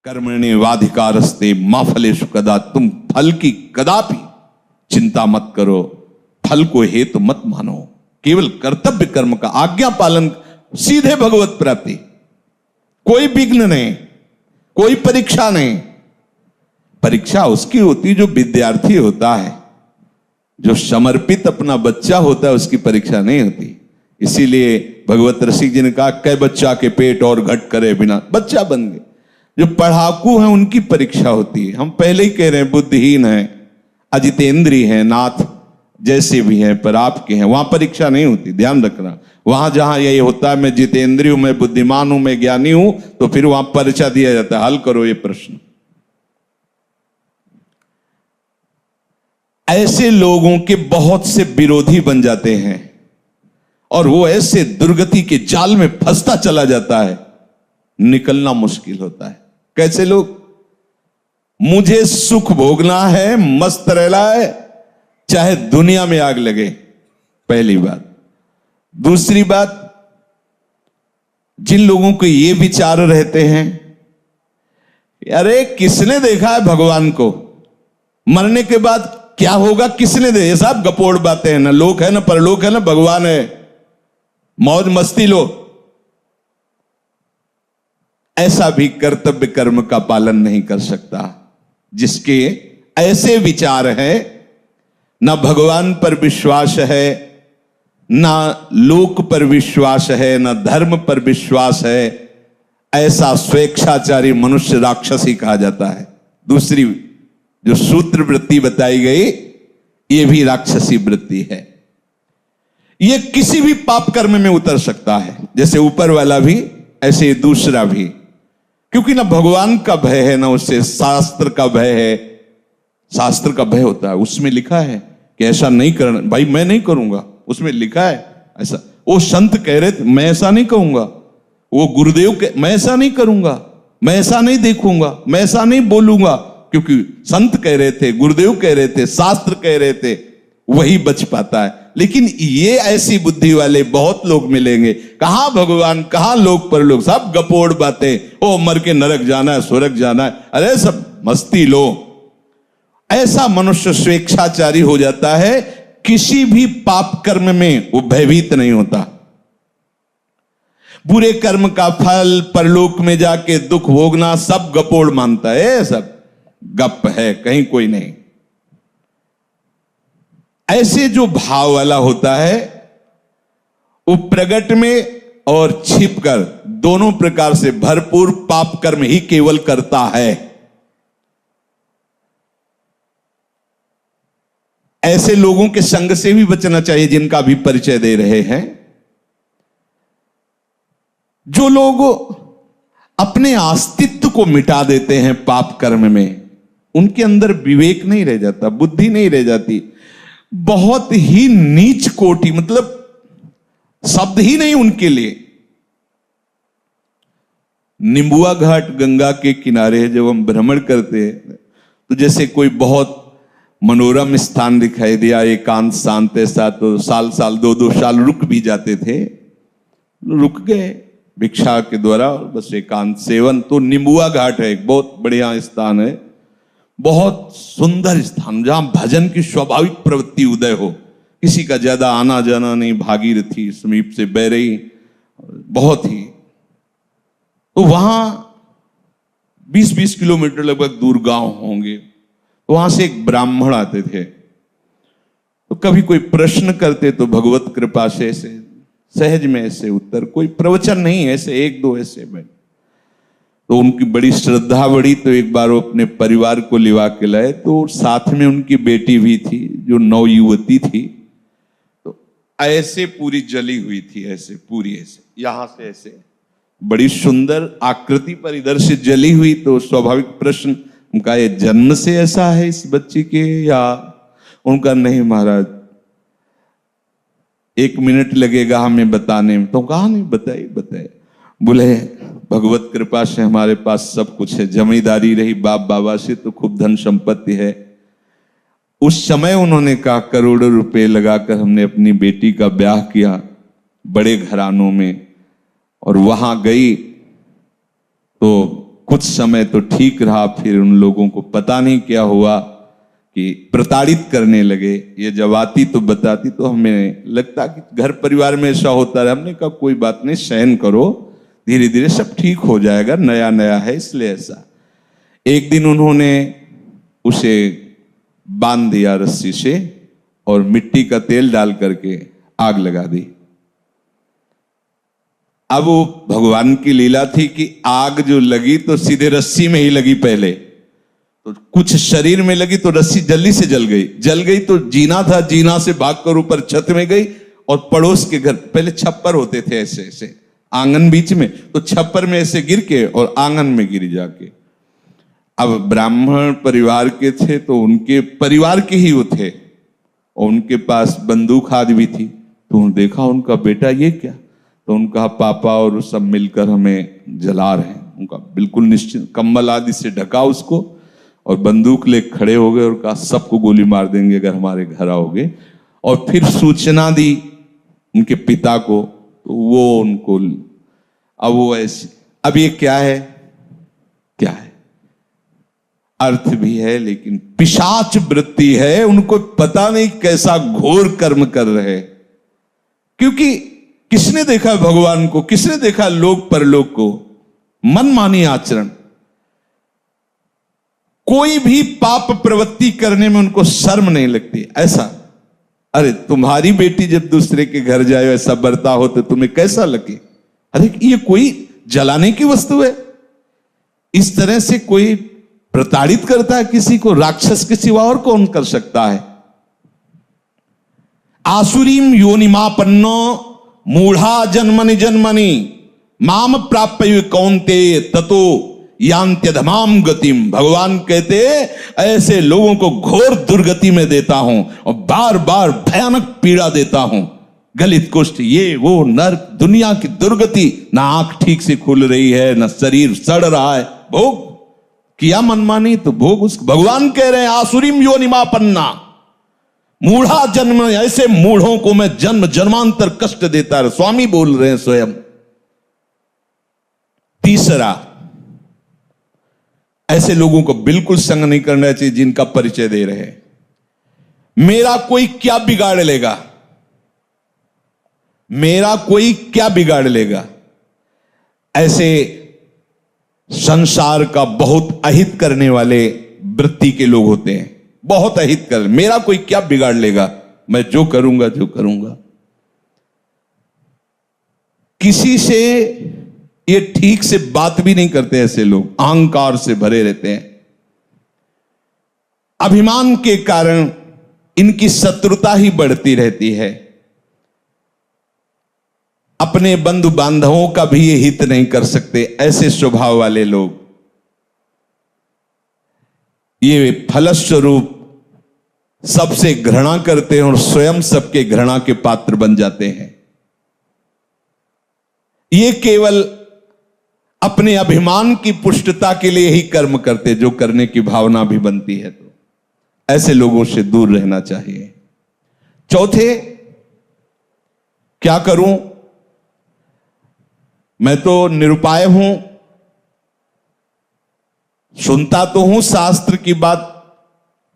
कर्मण्येवाधिकारस्ते मा फलेषु कदाचन, तुम फल की कदापि चिंता मत करो, फल को हेतु मत मानो, केवल कर्तव्य कर्म का आज्ञा पालन, सीधे भगवत प्राप्ति, कोई विघ्न नहीं, कोई परीक्षा नहीं। परीक्षा उसकी होती जो विद्यार्थी होता है, जो समर्पित अपना बच्चा होता है, उसकी परीक्षा नहीं होती। इसीलिए भगवत रसिक जी ने कहा, कै बच्चा के पेट और घट करे बिना, बच्चा बन गए। जो पढ़ाकू हैं उनकी परीक्षा होती है। हम पहले ही कह रहे हैं, बुद्धिहीन हैं, अजितेंद्री हैं, नाथ जैसे भी हैं, पर आपके हैं, वहां परीक्षा नहीं होती, ध्यान रखना। वहां जहां ये होता है मैं जितेंद्री हूं, मैं बुद्धिमान हूं, मैं ज्ञानी हूं, तो फिर वहां परीक्षा दिया जाता है, हल करो ये प्रश्न। ऐसे लोगों के बहुत से विरोधी बन जाते हैं और वो ऐसे दुर्गति के जाल में फंसता चला जाता है, निकलना मुश्किल होता है। कैसे लोग? मुझे सुख भोगना है, मस्त रहना है, चाहे दुनिया में आग लगे, पहली बात। दूसरी बात, जिन लोगों को ये विचार रहते हैं, अरे किसने देखा है भगवान को, मरने के बाद क्या होगा किसने दे, ये सब गपोड़ बातें हैं, ना लोक है ना परलोक है ना भगवान है, मौज मस्ती लो। ऐसा भी कर्तव्य कर्म का पालन नहीं कर सकता। जिसके ऐसे विचार है, ना भगवान पर विश्वास है, ना लोक पर विश्वास है, ना धर्म पर विश्वास है, ऐसा स्वेच्छाचारी मनुष्य राक्षसी कहा जाता है। दूसरी जो सूत्र वृत्ति बताई गई, यह भी राक्षसी वृत्ति है। यह किसी भी पाप कर्म में उतर सकता है, जैसे ऊपर वाला भी ऐसे दूसरा भी, क्योंकि ना भगवान का भय है, ना उससे शास्त्र का भय है। शास्त्र का भय होता है, उसमें लिखा है कि ऐसा नहीं करना, भाई मैं नहीं करूंगा, उसमें लिखा है ऐसा। वो संत कह रहे थे मैं ऐसा नहीं कहूंगा, वो गुरुदेव मैं ऐसा नहीं करूंगा, मैं ऐसा नहीं देखूंगा, मैं ऐसा नहीं बोलूंगा, क्योंकि संत कह रहे थे, गुरुदेव कह रहे थे, शास्त्र कह रहे थे, वही बच पाता है। लेकिन ये ऐसी बुद्धि वाले बहुत लोग मिलेंगे, कहां भगवान कहां लोक पर लोग, सब गपोड़ बातें, ओ मर के नरक जाना है, स्वर्ग जाना है, अरे सब मस्ती लो। ऐसा मनुष्य स्वेच्छाचारी हो जाता है, किसी भी पाप कर्म में वो भयभीत नहीं होता। बुरे कर्म का फल परलोक में जाके दुख भोगना सब गपोड़ मानता है, सब गप है, कहीं कोई नहीं। ऐसे जो भाव वाला होता है, वो प्रगट में और छिपकर दोनों प्रकार से भरपूर पाप कर्म ही केवल करता है। ऐसे लोगों के संग से भी बचना चाहिए, जिनका भी परिचय दे रहे हैं। जो लोग अपने अस्तित्व को मिटा देते हैं पाप कर्म में, उनके अंदर विवेक नहीं रह जाता, बुद्धि नहीं रह जाती। बहुत ही नीच कोटि, मतलब शब्द ही नहीं उनके लिए। निम्बुआ घाट गंगा के किनारे जब हम भ्रमण करते हैं, तो जैसे कोई बहुत मनोरम स्थान दिखाई दिया, एकांत शांत ऐसा, तो साल साल 2-2 साल रुक भी जाते थे, रुक गए भिक्षा के द्वारा, बस एकांत सेवन। तो निम्बुआ घाट है, एक बहुत बढ़िया स्थान है, बहुत सुंदर स्थान, जहां भजन की स्वाभाविक प्रवृत्ति उदय हो, किसी का ज्यादा आना जाना नहीं, भागीरथी समीप से बह रही, बहुत ही। तो वहां 20-20 किलोमीटर लगभग दूर गांव होंगे, वहां से एक ब्राह्मण आते थे, तो कभी कोई प्रश्न करते तो भगवत कृपा से ऐसे सहज में ऐसे उत्तर, कोई प्रवचन नहीं, ऐसे 1-2 ऐसे में। तो उनकी बड़ी श्रद्धा बढ़ी, तो एक बार वो अपने परिवार को लिवा के लाए, तो साथ में उनकी बेटी भी थी जो नवयुवती थी, तो ऐसे पूरी जली हुई थी, ऐसे पूरी, ऐसे यहां से ऐसे बड़ी सुंदर आकृति पर इधर से जली हुई। तो स्वाभाविक प्रश्न उनका, ये जन्म से ऐसा है इस बच्ची के, या? उनका नहीं महाराज, 1 मिनट लगेगा हमें बताने में। तो कहा नहीं, बताए। बोले भगवत कृपा से हमारे पास सब कुछ है, जमींदारी रही बाप बाबा से, तो खूब धन संपत्ति है। उस समय उन्होंने कहा करोड़ों रुपए लगाकर हमने अपनी बेटी का ब्याह किया बड़े घरानों में, और वहां गई तो कुछ समय तो ठीक रहा, फिर उन लोगों को पता नहीं क्या हुआ कि प्रताड़ित करने लगे। ये जब आती तो बताती तो हमें लगता कि घर परिवार में ऐसा होता है। हमने कहा कोई बात नहीं, सहन करो, धीरे धीरे सब ठीक हो जाएगा, नया नया है इसलिए ऐसा। एक दिन उन्होंने उसे बांध दिया रस्सी से और मिट्टी का तेल डाल करके आग लगा दी। अब वो भगवान की लीला थी कि आग जो लगी तो सीधे रस्सी में ही लगी, पहले तो कुछ शरीर में लगी तो रस्सी जल्दी से जल गई तो जीना था, जीना से भागकर ऊपर छत में गई और पड़ोस के घर, पहले छप्पर होते थे ऐसे ऐसे आंगन बीच में, तो छप्पर में ऐसे गिर के और आंगन में गिरी जाके। अब ब्राह्मण परिवार के थे तो उनके परिवार के ही वो थे और उनके पास बंदूक आदि भी थी। तो देखा उनका बेटा ये क्या, तो उनका पापा और सब मिलकर हमें जला रहे हैं। उनका बिल्कुल निश्चित कंबल आदि से ढका उसको और बंदूक ले खड़े हो गए और कहा सबको गोली मार देंगे अगर हमारे घर आओगे। और फिर सूचना दी उनके पिता को, तो वो उनको, अब वो ऐसे, अब ये क्या है, क्या है, अर्थ भी है लेकिन पिशाच वृत्ति है। उनको पता नहीं कैसा घोर कर्म कर रहे, क्योंकि किसने देखा भगवान को, किसने देखा लोक परलोक को, मनमानी आचरण। कोई भी पाप प्रवृत्ति करने में उनको शर्म नहीं लगती। ऐसा, अरे तुम्हारी बेटी जब दूसरे के घर जाए ऐसा बर्ताव हो तो तुम्हें कैसा लगे, अरे ये कोई जलाने की वस्तु है। इस तरह से कोई प्रताड़ित करता है किसी को, राक्षस के सिवा और कौन कर सकता है। आसुरीम योनिमापन्नो मूढ़ा जन्मनि जन्मनि माम प्राप्य कौन्तेय ततो यांत्यधमाम गतिम। भगवान कहते ऐसे लोगों को घोर दुर्गति में देता हूं और बार बार भयानक पीड़ा देता हूं, गलित कुष्ठ, ये वो नर्क, दुनिया की दुर्गति। ना आंख ठीक से खुल रही है, ना शरीर सड़ रहा है, भोग किया मनमानी तो भोग उसको। भगवान कह रहे हैं आसुरीम योनिमापन्ना मूढ़ा जन्म, ऐसे मूढ़ों को मैं जन्म जन्मांतर कष्ट देता है, स्वामी बोल रहे हैं स्वयं। तीसरा, ऐसे लोगों को बिल्कुल संग नहीं करना चाहिए जिनका परिचय दे रहे हैं। मेरा कोई क्या बिगाड़ लेगा, मेरा कोई क्या बिगाड़ लेगा, ऐसे संसार का बहुत अहित करने वाले वृत्ति के लोग होते हैं। बहुत अहित कर, मेरा कोई क्या बिगाड़ लेगा, मैं जो करूंगा जो करूंगा। किसी से ये ठीक से बात भी नहीं करते, ऐसे लोग अहंकार से भरे रहते हैं। अभिमान के कारण इनकी शत्रुता ही बढ़ती रहती है। अपने बंधु बांधवों का भी ये हित नहीं कर सकते, ऐसे स्वभाव वाले लोग। ये फलस्वरूप सबसे घृणा करते हैं और स्वयं सबके घृणा के पात्र बन जाते हैं। ये केवल अपने अभिमान की पुष्टता के लिए ही कर्म करते, जो करने की भावना भी बनती है तो ऐसे लोगों से दूर रहना चाहिए। चौथे, क्या करूं, मैं तो निरुपाय हूं, सुनता तो हूं शास्त्र की बात,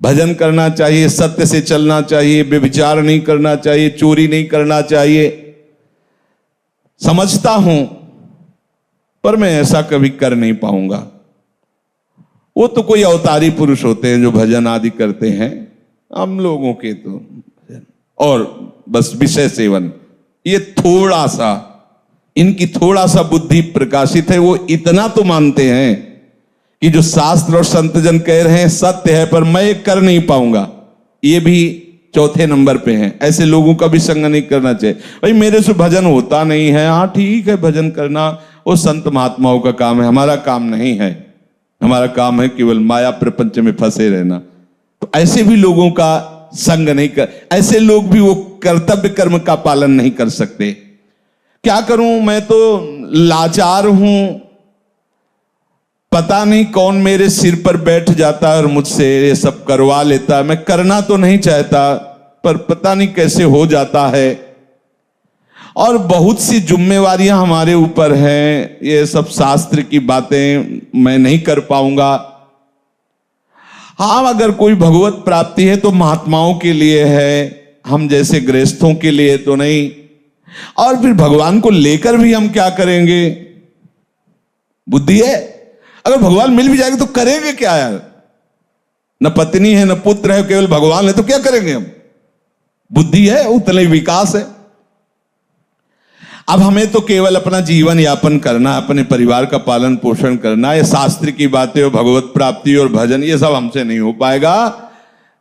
भजन करना चाहिए, सत्य से चलना चाहिए, व्यभिचार नहीं करना चाहिए, चोरी नहीं करना चाहिए, समझता हूं, पर मैं ऐसा कभी कर नहीं पाऊंगा। वो तो कोई अवतारी पुरुष होते हैं जो भजन आदि करते हैं, हम लोगों के तो और बस विषय सेवन, ये थोड़ा सा, इनकी थोड़ा सा बुद्धि प्रकाशित है। वो इतना तो मानते हैं कि जो शास्त्र और संतजन कह रहे हैं सत्य है, पर मैं कर नहीं पाऊंगा, ये भी चौथे नंबर पे हैं। ऐसे लोगों का भी संग नहीं करना चाहिए। भाई मेरे से भजन होता नहीं है, हाँ ठीक है, भजन करना वो संत महात्माओं का काम है, हमारा काम नहीं है। हमारा काम है केवल माया प्रपंच में फंसे रहना। तो ऐसे भी लोगों का संग नहीं कर, ऐसे लोग भी वो कर्तव्य कर्म का पालन नहीं कर सकते। क्या करूं, मैं तो लाचार हूं, पता नहीं कौन मेरे सिर पर बैठ जाता है और मुझसे ये सब करवा लेता है। मैं करना तो नहीं चाहता, पर पता नहीं कैसे हो जाता है। और बहुत सी जिम्मेवारियां हमारे ऊपर हैं। ये सब शास्त्र की बातें मैं नहीं कर पाऊंगा। हाँ, अगर कोई भगवत प्राप्ति है तो महात्माओं के लिए है, हम जैसे गृहस्थों के लिए तो नहीं। और फिर भगवान को लेकर भी हम क्या करेंगे? बुद्धि है, अगर भगवान मिल भी जाएंगे तो करेंगे क्या यार? न पत्नी है न पुत्र है, केवल भगवान है, तो क्या करेंगे हम? बुद्धि है, उतना ही विकास है। अब हमें तो केवल अपना जीवन यापन करना, अपने परिवार का पालन पोषण करना। ये शास्त्र की बातें और भगवत प्राप्ति और भजन ये सब हमसे नहीं हो पाएगा।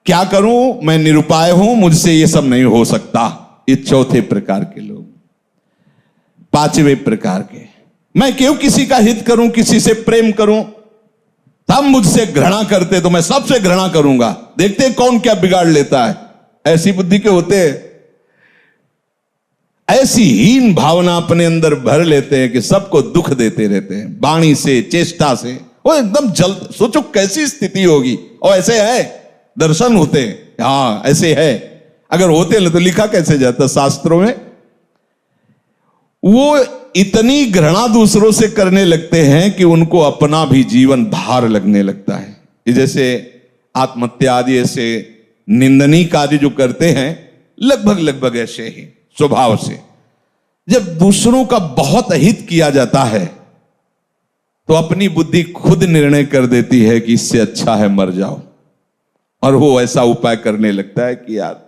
क्या करूं? मैं निरुपाय हूं, मुझसे ये सब नहीं हो सकता। ये चौथे प्रकार के लोग। पांचवें प्रकार के, मैं क्यों किसी का हित करूं, किसी से प्रेम करूं? सब मुझसे घृणा करते तो मैं सबसे घृणा करूंगा, देखते कौन क्या बिगाड़ लेता है। ऐसी बुद्धि के होते हैं। ऐसी हीन भावना अपने अंदर भर लेते हैं कि सबको दुख देते रहते हैं, वाणी से, चेष्टा से। वो एकदम जल्द, सोचो कैसी स्थिति होगी। और ऐसे है, दर्शन होते हैं, हाँ ऐसे है। अगर होते ना तो लिखा कैसे जाता शास्त्रों में? वो इतनी घृणा दूसरों से करने लगते हैं कि उनको अपना भी जीवन भार लगने लगता है। ये जैसे आत्महत्या आदि ऐसे निंदनीय कार्य जो करते हैं, लगभग ऐसे ही स्वभाव से। जब दूसरों का बहुत हित किया जाता है तो अपनी बुद्धि खुद निर्णय कर देती है कि इससे अच्छा है मर जाओ। और वो ऐसा उपाय करने लगता है कि यार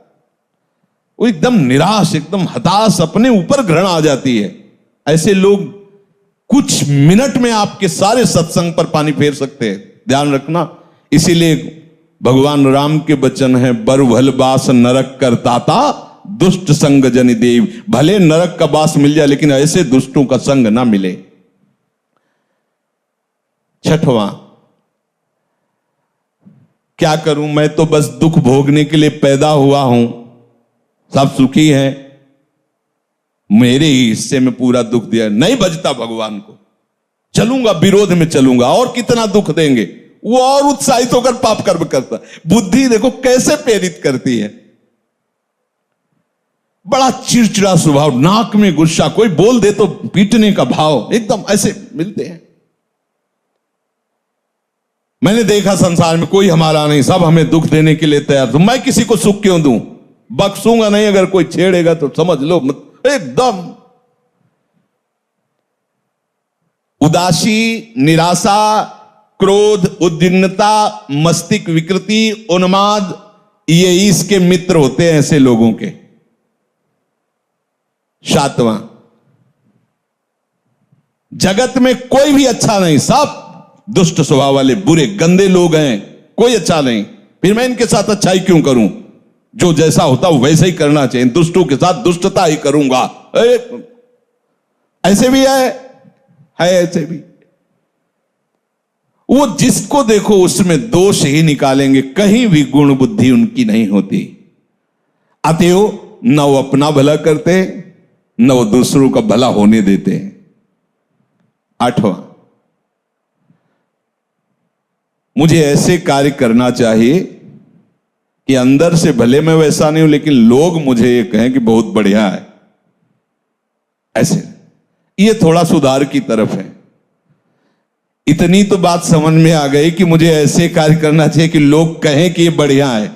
वो एकदम निराश, एकदम हताश, अपने ऊपर घृणा आ जाती है। ऐसे लोग कुछ मिनट में आपके सारे सत्संग पर पानी फेर सकते हैं, ध्यान रखना। इसीलिए भगवान राम के वचन है, बर भल बास नरक करताता, दुष्ट संग जनि देव। भले नरक का बास मिल जाए लेकिन ऐसे दुष्टों का संग ना मिले। छठवां, क्या करूं, मैं तो बस दुख भोगने के लिए पैदा हुआ हूं, सब सुखी हैं, मेरे ही हिस्से में पूरा दुख दिया। नहीं बजता भगवान को, चलूंगा विरोध में चलूंगा, और कितना दुख देंगे। वो और उत्साहित होकर पाप कर्म करता। बुद्धि देखो कैसे प्रेरित करती है। बड़ा चिड़चिड़ा स्वभाव, नाक में गुस्सा, कोई बोल दे तो पीटने का भाव, एकदम ऐसे मिलते हैं। मैंने देखा संसार में कोई हमारा नहीं, सब हमें दुख देने के लिए तैयार। तो मैं किसी को सुख क्यों दूं? बख्शूंगा नहीं, अगर कोई छेड़ेगा तो समझ लो एकदम उदासी, निराशा, क्रोध, उद्विग्नता, मस्तिष्क विकृति, उन्माद, ये इसके मित्र होते हैं ऐसे लोगों के। सातवां, जगत में कोई भी अच्छा नहीं, सब दुष्ट स्वभाव वाले बुरे गंदे लोग हैं, कोई अच्छा नहीं। फिर मैं इनके साथ अच्छाई क्यों करूं? जो जैसा होता वो वैसे ही करना चाहिए, दुष्टों के साथ दुष्टता ही करूंगा। ऐसे भी है ऐसे भी। वो जिसको देखो उसमें दोष ही निकालेंगे, कहीं भी गुण बुद्धि उनकी नहीं होती। अतएव न वो अपना भला करते न वो दूसरों का भला होने देते हैं। आठवां, मुझे ऐसे कार्य करना चाहिए कि अंदर से भले मैं वैसा नहीं हूं लेकिन लोग मुझे ये कहें कि बहुत बढ़िया है। ऐसे ये थोड़ा सुधार की तरफ है। इतनी तो बात समझ में आ गई कि मुझे ऐसे कार्य करना चाहिए कि लोग कहें कि ये बढ़िया है।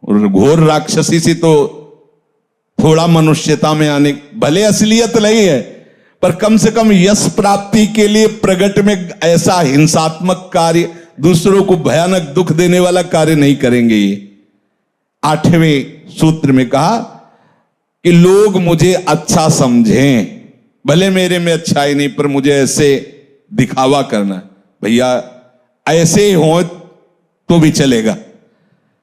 और घोर राक्षसी से तो थोड़ा मनुष्यता में आने, भले असलियत नहीं है पर कम से कम यश प्राप्ति के लिए प्रगट में ऐसा हिंसात्मक कार्य, दूसरों को भयानक दुख देने वाला कार्य नहीं करेंगे। ये आठवें सूत्र में कहा कि लोग मुझे अच्छा समझें, भले मेरे में अच्छाई नहीं पर मुझे ऐसे दिखावा करना है। भैया ऐसे ही हो तो भी चलेगा,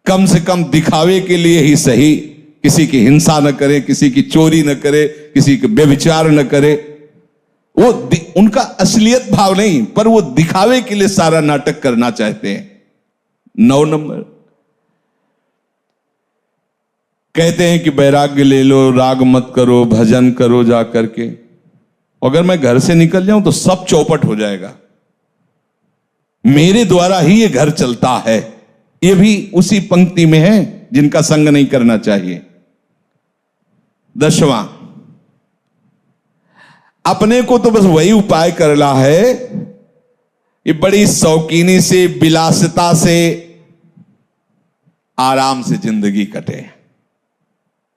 कम से कम दिखावे के लिए ही सही। किसी की हिंसा न करे, किसी की चोरी न करे, किसी के व्यभिचार न करे। वो उनका असलियत भाव नहीं पर वो दिखावे के लिए सारा नाटक करना चाहते हैं। 9 नंबर, कहते हैं कि वैराग्य ले लो, राग मत करो, भजन करो जा करके। अगर मैं घर से निकल जाऊं तो सब चौपट हो जाएगा, मेरे द्वारा ही ये घर चलता है। ये भी उसी पंक्ति में है जिनका संग नहीं करना चाहिए। 10वां, अपने को तो बस वही उपाय करना है, ये बड़ी शौकीनी से, विलासिता से, आराम से जिंदगी कटे,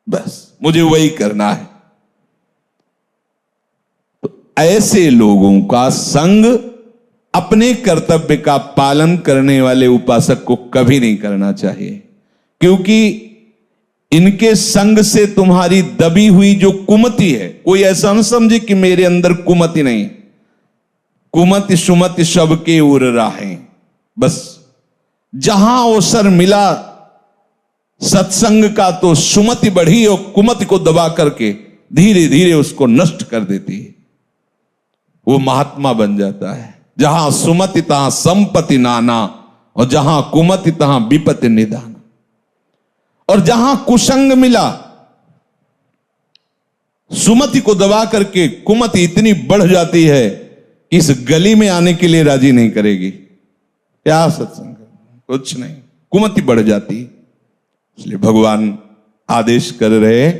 बस मुझे वही करना है। तो ऐसे लोगों का संग अपने कर्तव्य का पालन करने वाले उपासक को कभी नहीं करना चाहिए, क्योंकि इनके संग से तुम्हारी दबी हुई जो कुमति है, कोई ऐसा न समझे कि मेरे अंदर कुमति नहीं, कुमति सुमति सबके उर राहें, बस जहां अवसर मिला सत्संग का तो सुमति बढ़ी और कुमति को दबा करके धीरे धीरे उसको नष्ट कर देती है, वो महात्मा बन जाता है। जहां सुमति तहां संपत्ति नाना, और जहां कुमति तहां विपत्ति निदान। और जहां कुसंग मिला, सुमति को दबा करके कुमति इतनी बढ़ जाती है कि इस गली में आने के लिए राजी नहीं करेगी। क्या सत्संग, कुछ नहीं, कुमति बढ़ जाती। इसलिए भगवान आदेश कर रहे,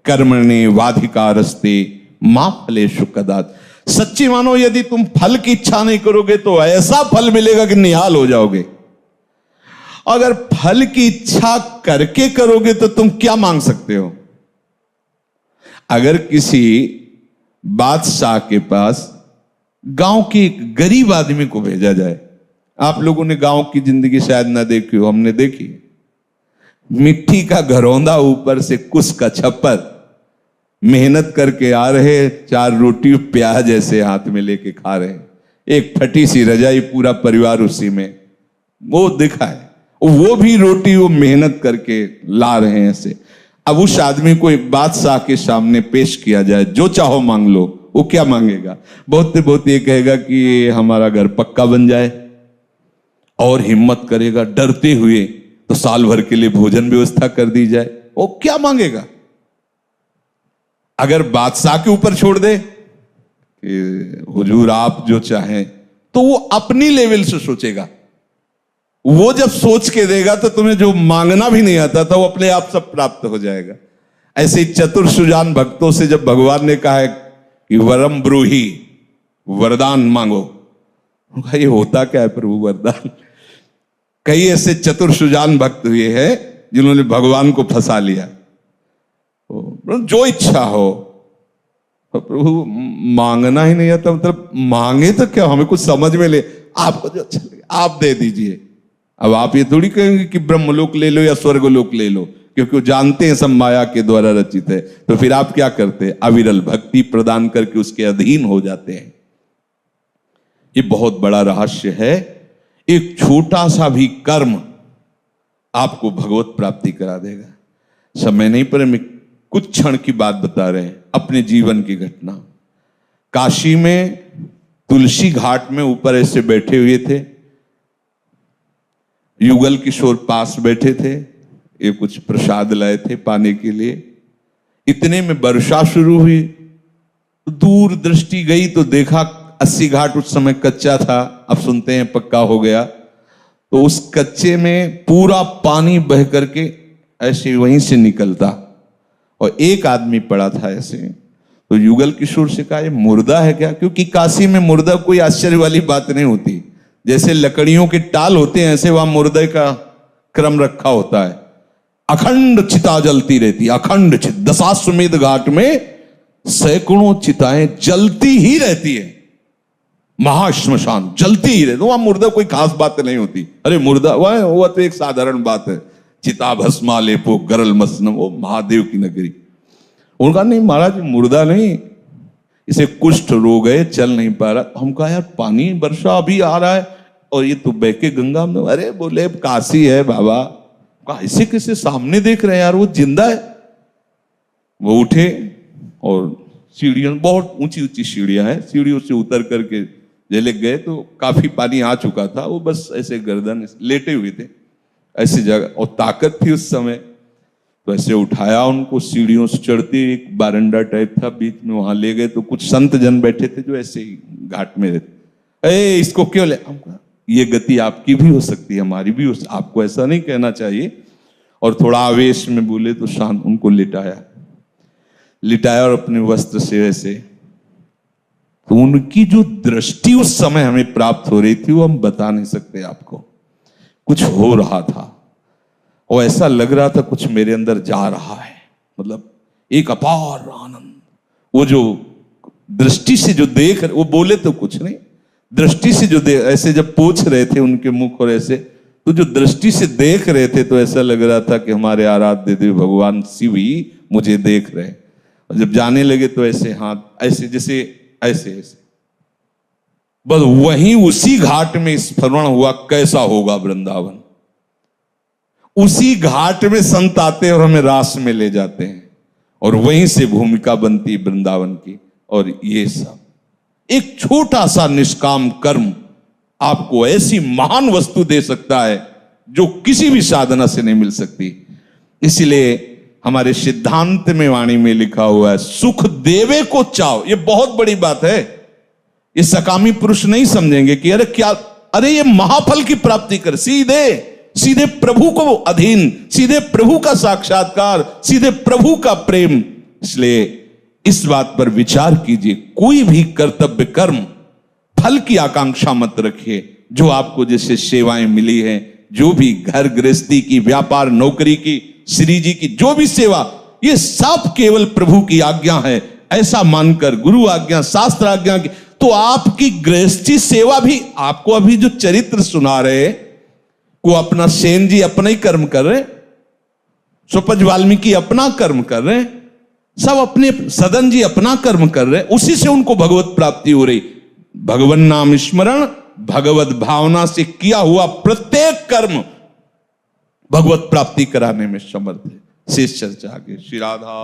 कर्मण्ये वाधिकारस्ते मा फलेषु कदाचित्। सच्ची मानो, यदि तुम फल की इच्छा नहीं करोगे तो ऐसा फल मिलेगा कि निहाल हो जाओगे। अगर फल की इच्छा करके करोगे तो तुम क्या मांग सकते हो? अगर किसी बादशाह के पास गांव के एक गरीब आदमी को भेजा जाए, आप लोगों ने गांव की जिंदगी शायद ना देखी हो, हमने देखी। मिट्टी का घरौंदा, ऊपर से कुस का छप्पर, मेहनत करके आ रहे, 4 रोटी प्याज ऐसे हाथ में लेके खा रहे, एक फटी सी रजाई, पूरा परिवार उसी में, वो दिखा है। वो भी रोटी वो मेहनत करके ला रहे हैं ऐसे। अब उस आदमी को एक बादशाह के सामने पेश किया जाए, जो चाहो मांग लो, वो क्या मांगेगा? बहुत ये कहेगा कि हमारा घर पक्का बन जाए, और हिम्मत करेगा डरते हुए तो साल भर के लिए भोजन व्यवस्था कर दी जाए। वो क्या मांगेगा? अगर बादशाह के ऊपर छोड़ दे कि हुजूर आप जो चाहें, तो वो अपनी लेवल से सोचेगा। वो जब सोच के देगा तो तुम्हें जो मांगना भी नहीं आता था वो अपने आप सब प्राप्त हो जाएगा। ऐसे ही चतुर सुजान भक्तों से जब भगवान ने कहा है कि वरम ब्रूहि, वरदान मांगो, ये होता क्या है प्रभु वरदान? कई ऐसे चतुर सुजान भक्त हुए हैं जिन्होंने भगवान को फंसा लिया। जो इच्छा हो, प्रभु मांगना ही नहीं आता, मतलब मांगे तो क्या, हमें कुछ समझ में ले, आपको जो अच्छा लगे आप दे दीजिए। अब आप ये थोड़ी कहेंगे कि ब्रह्मलोक ले लो या स्वर्गलोक ले लो, क्योंकि वो जानते हैं सब माया के द्वारा रचित है। तो फिर आप क्या करते हैं? अविरल भक्ति प्रदान करके उसके अधीन हो जाते हैं। ये बहुत बड़ा रहस्य है। एक छोटा सा भी कर्म आपको भगवत प्राप्ति करा देगा। समय नहीं, पर मैं कुछ क्षण की बात बता रहे हैं, अपने जीवन की घटना। काशी में तुलसी घाट में ऊपर ऐसे बैठे हुए थे, युगल किशोर पास बैठे थे, ये कुछ प्रसाद लाए थे पाने के लिए। इतने में वर्षा शुरू हुई, दूर दृष्टि गई तो देखा 80 घाट उस समय कच्चा था, अब सुनते हैं पक्का हो गया। तो उस कच्चे में पूरा पानी बह करके ऐसे वहीं से निकलता, और एक आदमी पड़ा था ऐसे। तो युगल किशोर से कहा, ये मुर्दा है क्या? क्योंकि काशी में मुर्दा कोई आश्चर्य वाली बात नहीं होती। जैसे लकड़ियों के टाल होते हैं, ऐसे वहां मुर्दे का क्रम रखा होता है। अखंड चिता जलती रहती, अखंड चिता। दशाश्वमेध घाट में सैकड़ों चिताएं जलती ही रहती है, महाश्मशान जलती ही रहती। वहां मुर्दा कोई खास बात नहीं होती। अरे मुर्दा वह तो एक साधारण बात है, चिता भस्मा लेपो गरल मसनम, वो महादेव की नगरी। उनका नहीं महाराज, मुर्दा नहीं, इसे कुष्ठ रोग है, चल नहीं पा रहा। हम कहा यार पानी वर्षा अभी आ रहा है और ये तो बहके गंगा में। अरे बोले काशी है बाबा। कहा इसे किसे सामने देख रहे हैं यार, वो जिंदा है। वो उठे और सीढ़ियों, बहुत ऊंची ऊंची सीढ़ियां हैं, सीढ़ियों से उतर करके जले गए तो काफी पानी आ चुका था। वो बस ऐसे गर्दन लेटे हुए थे ऐसी जगह, और ताकत थी उस समय। तो ऐसे उठाया उनको, सीढ़ियों से चढ़ते, एक बारंडा टाइप था बीच में, वहां ले गए। तो कुछ संत जन बैठे थे जो ऐसे ही घाट में रहते। इसको क्यों ले? ये गति आपकी भी हो सकती है, हमारी भी हो, आपको ऐसा नहीं कहना चाहिए। और थोड़ा आवेश में बोले तो शांत उनको लिटाया और अपने वस्त्र से ऐसे तो उनकी जो दृष्टि उस समय हमें प्राप्त हो रही थी वो हम बता नहीं सकते आपको। कुछ हो रहा था और ऐसा लग रहा था कुछ मेरे अंदर जा रहा है, मतलब एक अपार आनंद। वो जो दृष्टि से जो देख रहे, वो बोले तो कुछ नहीं, दृष्टि से जो ऐसे जब पूछ रहे थे उनके मुख और ऐसे, तो जो दृष्टि से देख रहे थे तो ऐसा लग रहा था कि हमारे आराध्य देव भगवान शिव ही मुझे देख रहे हैं। और जब जाने लगे तो ऐसे हाथ ऐसे जैसे ऐसे ऐसे, बस वहीं उसी घाट में स्मरण हुआ कैसा होगा वृंदावन। उसी घाट में संत आते और हमें रास में ले जाते हैं और वहीं से भूमिका बनती वृंदावन की। और ये सब एक छोटा सा निष्काम कर्म आपको ऐसी महान वस्तु दे सकता है जो किसी भी साधना से नहीं मिल सकती। इसलिए हमारे सिद्धांत में वाणी में लिखा हुआ है, सुख देवे को चाहो। ये बहुत बड़ी बात है। ये सकामी पुरुष नहीं समझेंगे कि अरे क्या, अरे ये महाफल की प्राप्ति कर, सीधे सीधे प्रभु को अधीन, सीधे प्रभु का साक्षात्कार, सीधे प्रभु का प्रेम। इसलिए इस बात पर विचार कीजिए, कोई भी कर्तव्य कर्म फल की आकांक्षा मत रखिए। जो आपको जैसे सेवाएं मिली हैं, जो भी घर गृहस्थी की, व्यापार नौकरी की, श्री जी की जो भी सेवा, ये सब केवल प्रभु की आज्ञा है ऐसा मानकर, गुरु आज्ञा, शास्त्र आज्ञा की, तो आपकी गृहस्थी सेवा भी, आपको अभी जो चरित्र सुना रहे को अपना सेन जी अपना ही कर्म कर रहे, सुपज वाल्मीकि अपना कर्म कर रहे, सब अपने सदन जी अपना कर्म कर रहे, उसी से उनको भगवत प्राप्ति हो रही। भगवान नाम स्मरण, भगवत भावना से किया हुआ प्रत्येक कर्म भगवत प्राप्ति कराने में समर्थ है। शेष चर्चा आगे। श्री राधा।